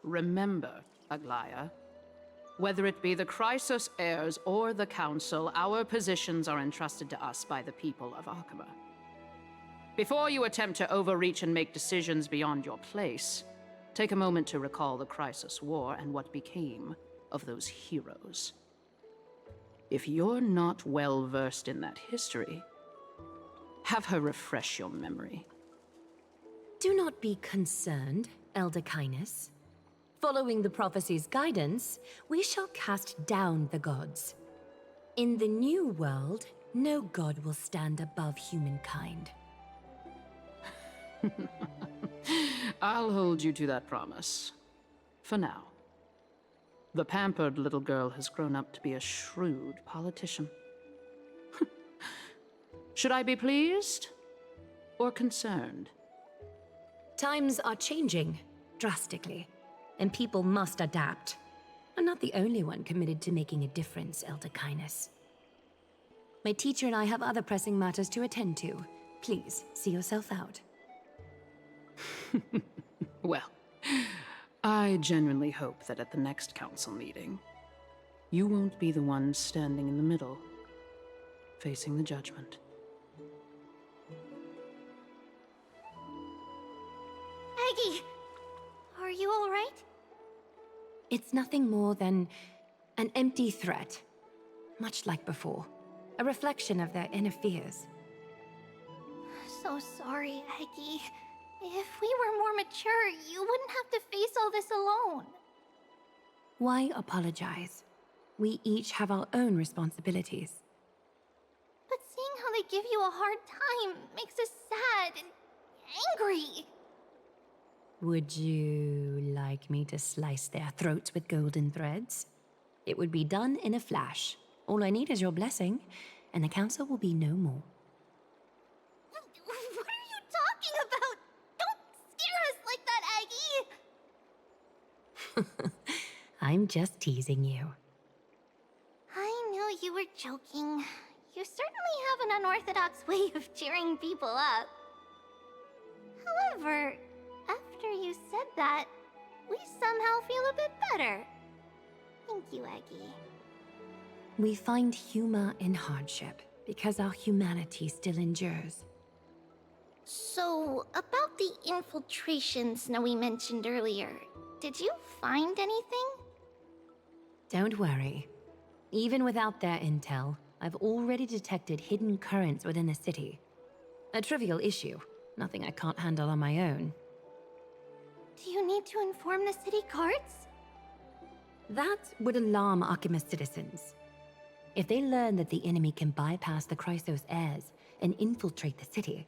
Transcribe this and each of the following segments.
Remember, Aglaya, whether it be the Chrysos heirs or the Council, our positions are entrusted to us by the people of Arkema. Before you attempt to overreach and make decisions beyond your place, take a moment to recall the Chrysos War and what became of those heroes. If you're not well versed in that history, have her refresh your memory. Do not be concerned, Elder Kynus. Following the prophecy's guidance, we shall cast down the gods. In the new world, no god will stand above humankind. I'll hold you to that promise. For now. The pampered little girl has grown up to be a shrewd politician. Should I be pleased or concerned? Times are changing, drastically, and people must adapt. I'm not the only one committed to making a difference, Elder Kynus. My teacher and I have other pressing matters to attend to. Please, see yourself out. Well, I genuinely hope that at the next council meeting, you won't be the one standing in the middle, facing the judgment. Aggie! Are you alright? It's nothing more than an empty threat. Much like before. A reflection of their inner fears. So sorry, Aggie. If we were more mature, you wouldn't have to face all this alone. Why apologize? We each have our own responsibilities. But seeing how they give you a hard time makes us sad and angry. Would you like me to slice their throats with golden threads? It would be done in a flash. All I need is your blessing, and the council will be no more. What are you talking about? Don't scare us like that, Aggie! I'm just teasing you. I knew you were joking. You certainly have an unorthodox way of cheering people up. However, after you said that, we somehow feel a bit better. Thank you, Aggie. We find humor in hardship because our humanity still endures. So, about the infiltration Snowy mentioned earlier, did you find anything? Don't worry. Even without their intel, I've already detected hidden currents within the city. A trivial issue, nothing I can't handle on my own. Do you need to inform the city guards? That would alarm Arkema's citizens. If they learn that the enemy can bypass the Chrysos heirs and infiltrate the city,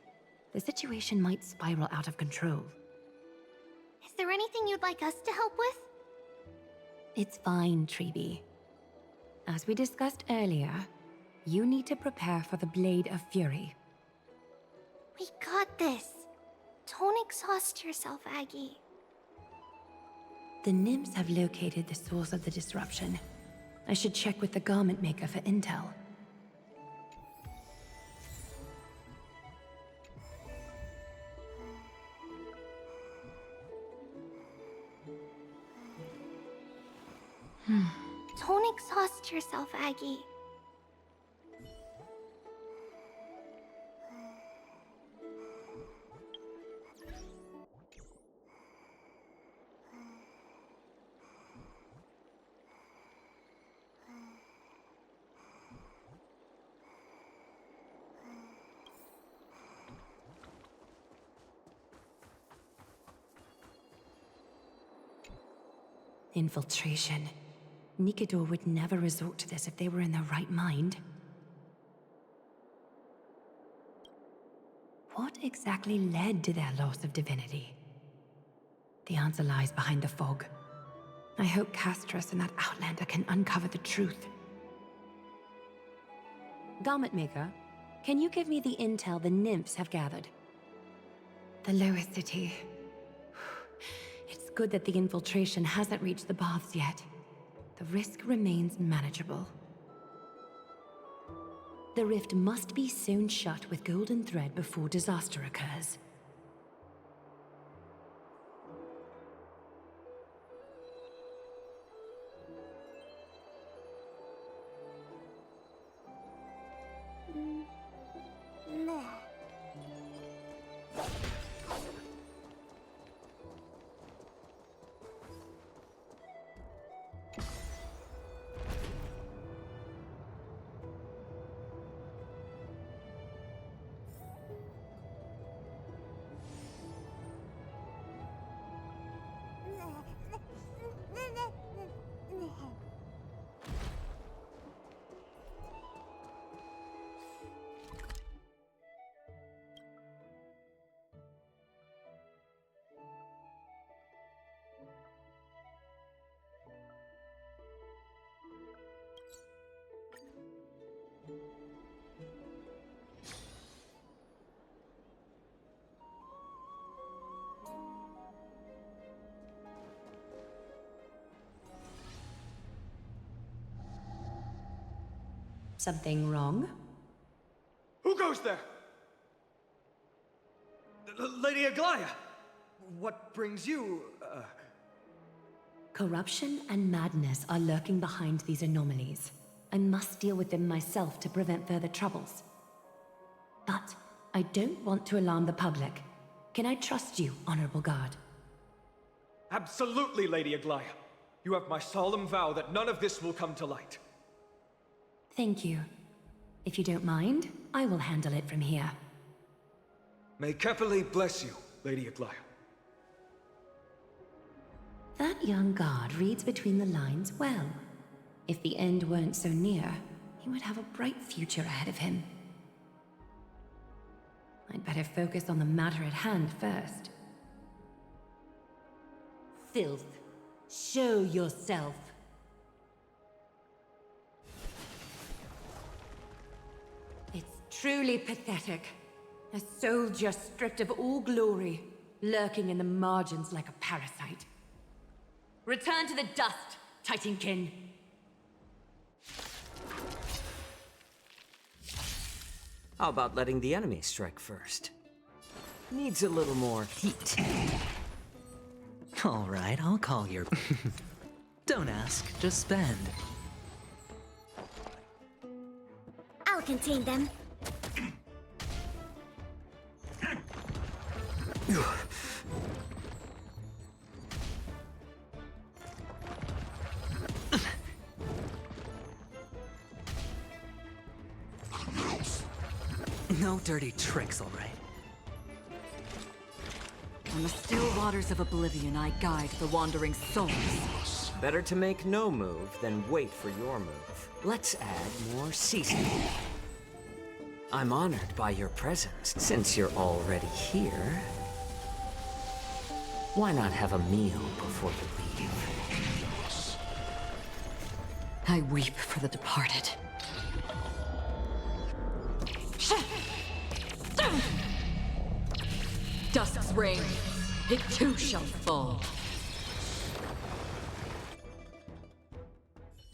the situation might spiral out of control. Is there anything you'd like us to help with? It's fine, Treeby. As we discussed earlier, you need to prepare for the Blade of Fury. We got this. Don't exhaust yourself, Aggie. The nymphs have located the source of the disruption. I should check with the garment maker for intel. Don't exhaust yourself, Aggie. Infiltration. Nikador would never resort to this if they were in their right mind. What exactly led to their loss of divinity? The answer lies behind the fog. I hope Castras and that Outlander can uncover the truth. Garment Maker, can you give me the intel the nymphs have gathered? The lower city. It's good that the infiltration hasn't reached the baths yet. The risk remains manageable. The rift must be sewn shut with golden thread before disaster occurs. Something wrong? Who goes there? Lady Aglaya! What brings you, Corruption and madness are lurking behind these anomalies. I must deal with them myself to prevent further troubles. But I don't want to alarm the public. Can I trust you, Honorable Guard? Absolutely, Lady Aglaya. You have my solemn vow that none of this will come to light. Thank you. If you don't mind, I will handle it from here. May Kepali bless you, Lady Aglaya. That young guard reads between the lines well. If the end weren't so near, he would have a bright future ahead of him. I'd better focus on the matter at hand first. Filth, show yourself. It's truly pathetic. A soldier stripped of all glory, lurking in the margins like a parasite. Return to the dust, Titankin. How about letting the enemy strike first? Needs a little more heat. All right, I'll call your... Don't ask, just spend. I'll contain them. No dirty tricks, all right? On the still waters of oblivion, I guide the wandering souls. Better to make no move than wait for your move. Let's add more seasoning. I'm honored by your presence. Since you're already here, why not have a meal before you leave? I weep for the departed. Dusk's reign, it too shall fall.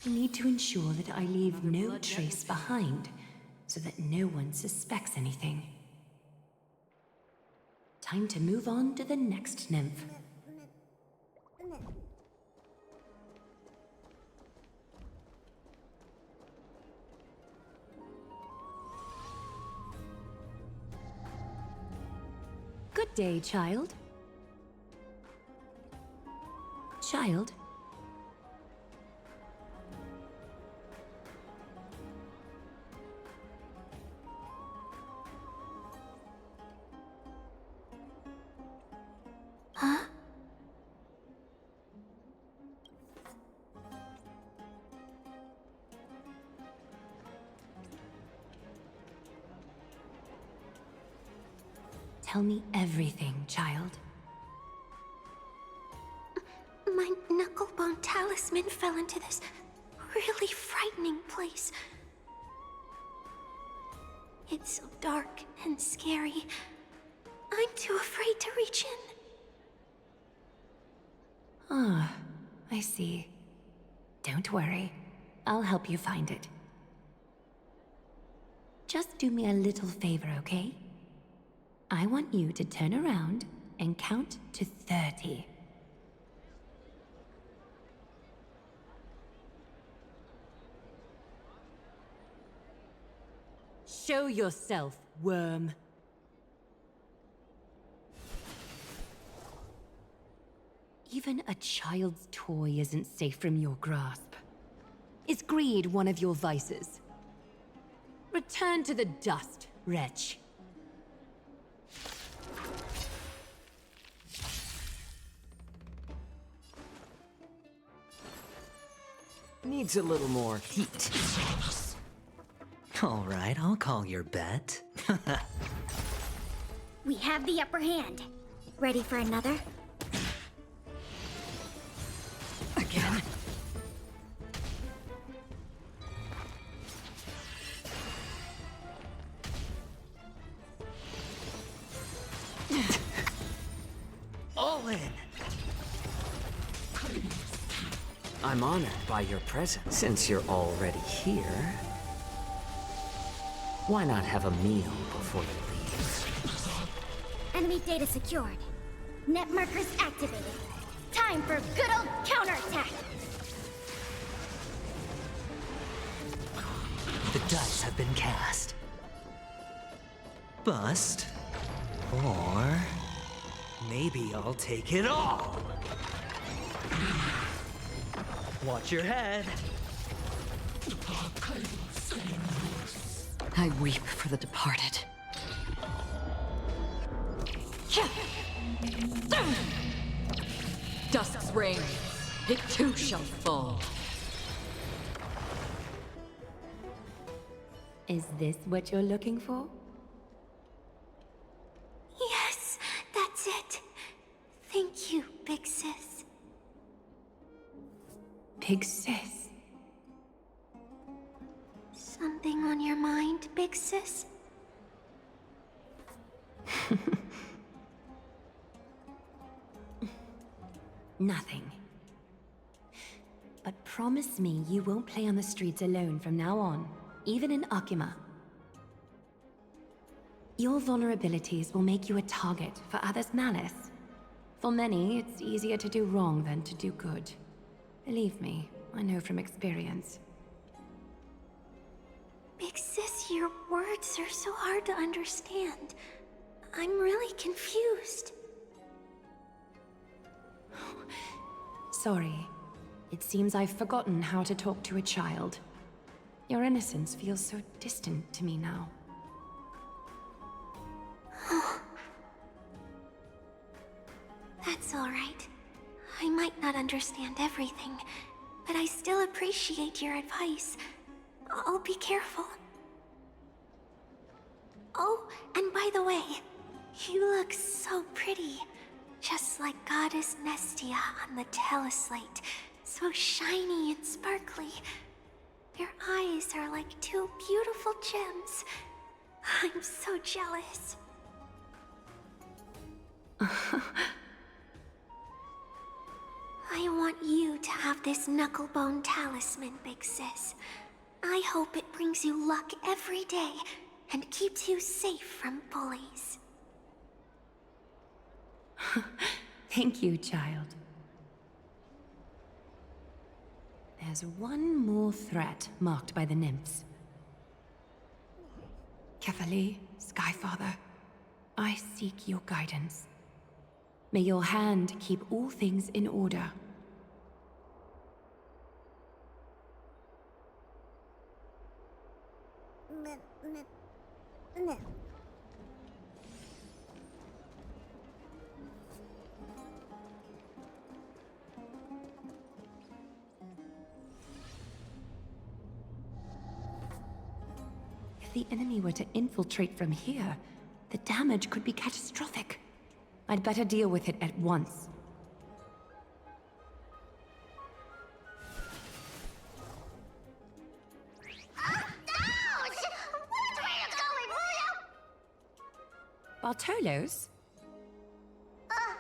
I need to ensure that I leave no trace behind, so that no one suspects anything. Time to move on to the next nymph. Good day, child. Child? Huh? Tell me everything, child. My knucklebone talisman fell into this really frightening place. It's so dark and scary. I'm too afraid to reach in. Ah, I see. Don't worry. I'll help you find it. Just do me a little favor, okay? I want you to turn around and count to 30. Show yourself, worm. Even a child's toy isn't safe from your grasp. Is greed one of your vices? Return to the dust, wretch. Needs a little more heat. All right, I'll call your bet. We have the upper hand. Ready for another? Again? All in. I'm honored by your presence. Since you're already here, Why not have a meal before you leave? Enemy data secured. Net markers activated. Time for good old counterattack! The dice have been cast. Bust. Or... maybe I'll take it all! Watch your head. I weep for the departed. Dusk's reign, it too shall fall. Is this what you're looking for? Yes, that's it. Thank you, big sis. Big sis. Something on your mind, big sis? Nothing. But promise me you won't play on the streets alone from now on, even in Akima. Your vulnerabilities will make you a target for others' malice. For many, it's easier to do wrong than to do good. Believe me, I know from experience. Big sis, your words are so hard to understand. I'm really confused. Sorry. It seems I've forgotten how to talk to a child. Your innocence feels so distant to me now. That's all right. I might not understand everything, but I still appreciate your advice. I'll be careful. Oh, and by the way, you look so pretty. Just like Goddess Nestia on the teleslate. So shiny and sparkly. Your eyes are like two beautiful gems. I'm so jealous. I want you to have this knucklebone talisman, big sis. I hope it brings you luck every day and keeps you safe from bullies. Thank you, child. There's one more threat marked by the nymphs. Kefali, Skyfather, I seek your guidance. May your hand keep all things in order. If the enemy were to infiltrate from here, the damage could be catastrophic. I'd better deal with it at once. Bartolos? Oh,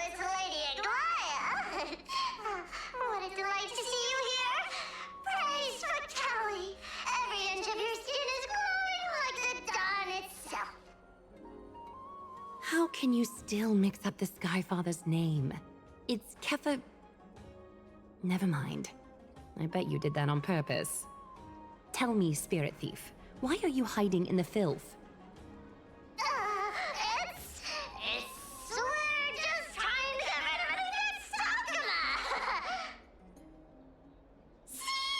it's Lady Aglaya. What a delight to see you here. Praise for Kelly. Every inch of your skin is glowing like the dawn itself. How can you still mix up the Skyfather's name? It's Kefa... Never mind. I bet you did that on purpose. Tell me, Spirit Thief, why are you hiding in the filth? We're just trying to get rid of an Sakuma. See?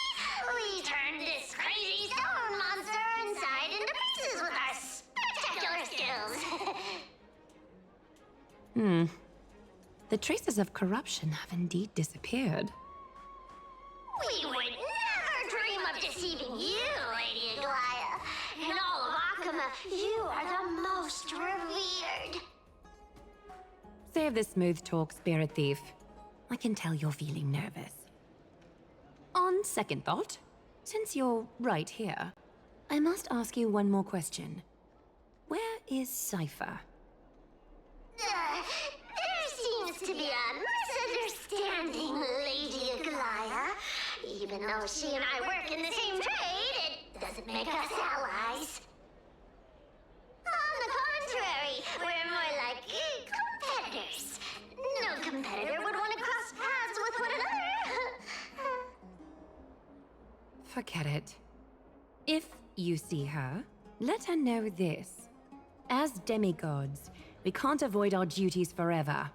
We turned this crazy stone monster inside into pieces with our spectacular skills. The traces of corruption have indeed disappeared. We would never dream of deceiving you, Lady Aglaya. In all of Akuma, you are the most revered. Save the smooth talk, Spirit Thief. I can tell you're feeling nervous. On second thought, since you're right here, I must ask you one more question. Where is Cypher? There seems to be a misunderstanding, Lady Aglaya. Even though she and I work in the same trade, it doesn't doesn't make us allies. On the contrary, we're more like competitors. No competitor would want to cross paths with one another. Forget it. If you see her, let her know this. As demigods, we can't avoid our duties forever.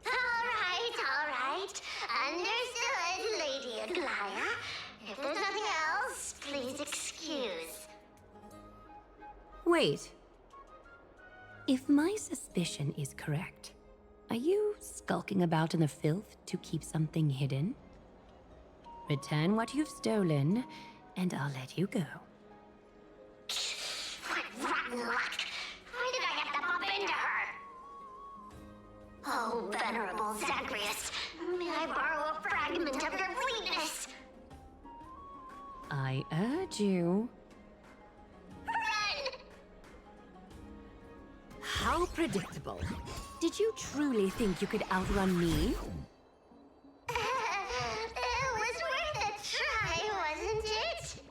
All right. Understood, Lady Aglaya. If there's nothing else, please excuse. Wait. If my suspicion is correct, are you skulking about in the filth to keep something hidden? Return what you've stolen, and I'll let you go. What rotten luck! Why did I have to bump into her? Oh, venerable Zagreus, may I borrow a fragment of your fleetness? I urge you. Run! How predictable. Did you truly think you could outrun me? It was worth a try, wasn't it?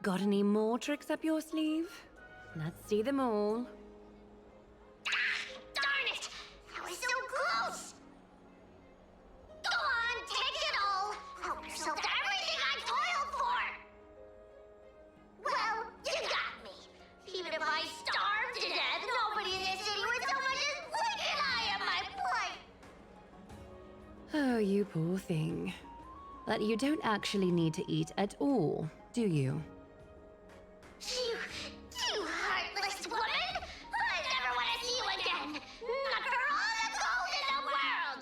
Got any more tricks up your sleeve? Let's see them all. Darn it! That was so close! Go on, take it all! Help yourself to everything I toiled for! Well, you got me. Even if I starved to death, nobody in this city would so much as blink an eye at my plight! Oh, you poor thing. But you don't actually need to eat at all, do you? You heartless woman! I never want to see you again! Not for all the gold in the world!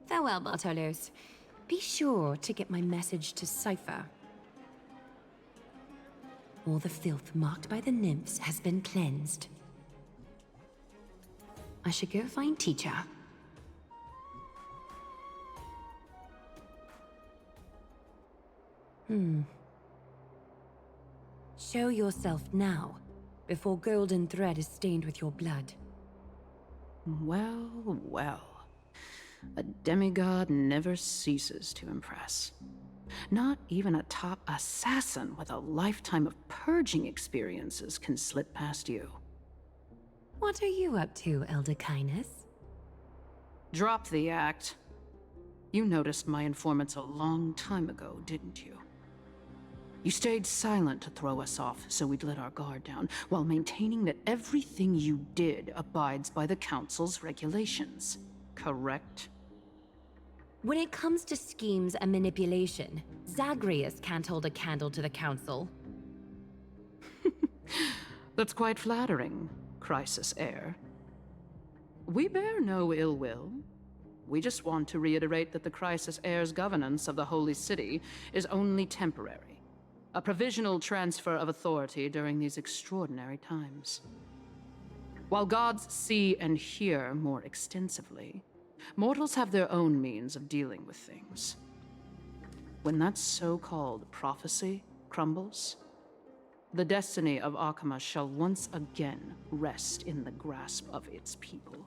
Farewell, Bartolos. Be sure to get my message to Cypher. All the filth marked by the nymphs has been cleansed. I should go find Teacher. Show yourself now, before golden thread is stained with your blood. Well, well. A demigod never ceases to impress. Not even a top assassin with a lifetime of purging experiences can slip past you. What are you up to, Elder Kindness? Drop the act. You noticed my informants a long time ago, didn't you? You stayed silent to throw us off, so we'd let our guard down, while maintaining that everything you did abides by the Council's regulations. Correct? When it comes to schemes and manipulation, Zagreus can't hold a candle to the Council. That's quite flattering, Crisis Heir. We bear no ill will. We just want to reiterate that the Crisis Heir's governance of the Holy City is only temporary. A provisional transfer of authority during these extraordinary times. While gods see and hear more extensively, mortals have their own means of dealing with things. When that so-called prophecy crumbles, the destiny of Akama shall once again rest in the grasp of its people.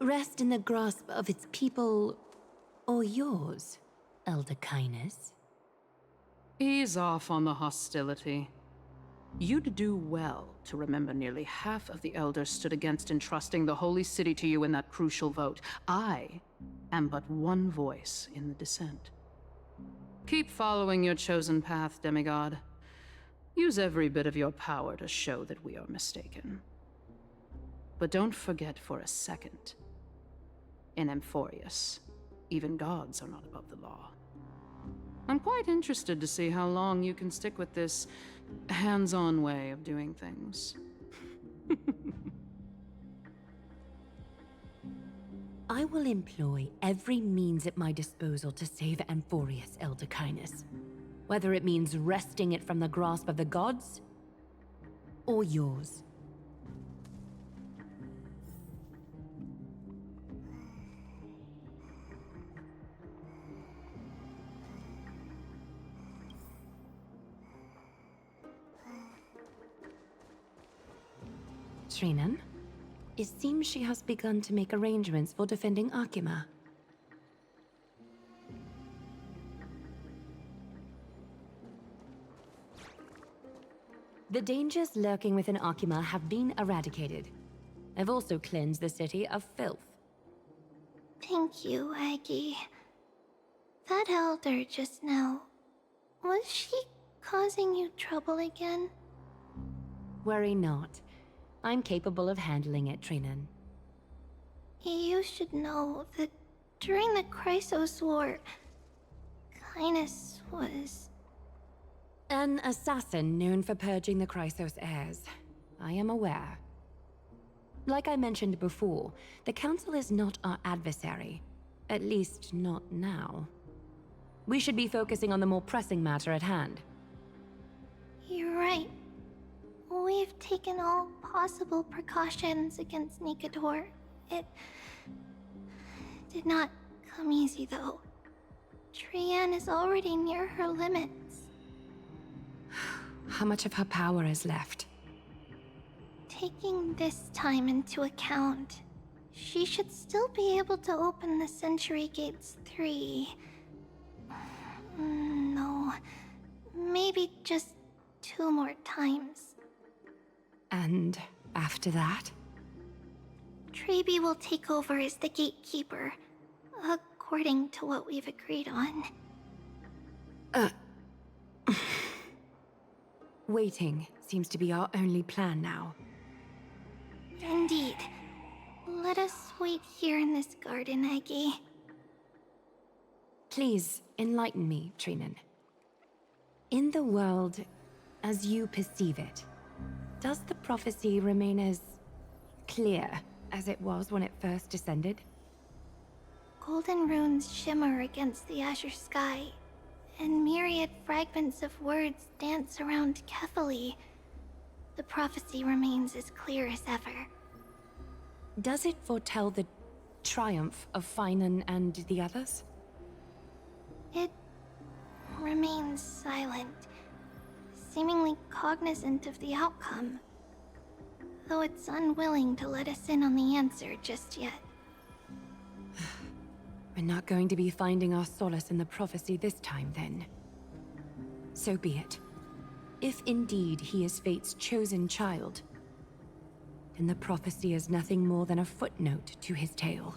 Rest in the grasp of its people, or yours, Elder Kindness? Ease off on the hostility. You'd do well to remember nearly half of the elders stood against entrusting the holy city to you in that crucial vote. I am but one voice in the dissent. Keep following your chosen path, demigod. Use every bit of your power to show that we are mistaken. But don't forget for a second, in Amphorius, even gods are not above the law. I'm quite interested to see how long you can stick with this hands-on way of doing things. I will employ every means at my disposal to save Amphorius, Elder Kindness. Whether it means wresting it from the grasp of the gods, or yours. Trinan, it seems she has begun to make arrangements for defending Akima. The dangers lurking within Akima have been eradicated. I've also cleansed the city of filth. Thank you, Aggie. That elder just now, was she causing you trouble again? Worry not. I'm capable of handling it, Trinan. You should know that during the Chrysos War, Kindness was... An assassin known for purging the Chrysos heirs. I am aware. Like I mentioned before, the Council is not our adversary. At least, not now. We should be focusing on the more pressing matter at hand. You're right. We've taken all possible precautions against Nikador. It did not come easy, though. Trian is already near her limits. How much of her power is left? Taking this time into account, she should still be able to open the Century Gates 3. No, maybe just 2 more times. And after that? Trebi will take over as the gatekeeper, according to what we've agreed on. Waiting seems to be our only plan now. Indeed. Let us wait here in this garden, Aggie. Please, enlighten me, Trinan. In the world, as you perceive it, does the prophecy remain as clear as it was when it first descended? Golden runes shimmer against the azure sky, and myriad fragments of words dance around Kefali. The prophecy remains as clear as ever. Does it foretell the triumph of Finan and the others? It remains silent, seemingly cognizant of the outcome, though it's unwilling to let us in on the answer just yet. We're not going to be finding our solace in the prophecy this time, then. So be it. If indeed he is Fate's chosen child, then the prophecy is nothing more than a footnote to his tale.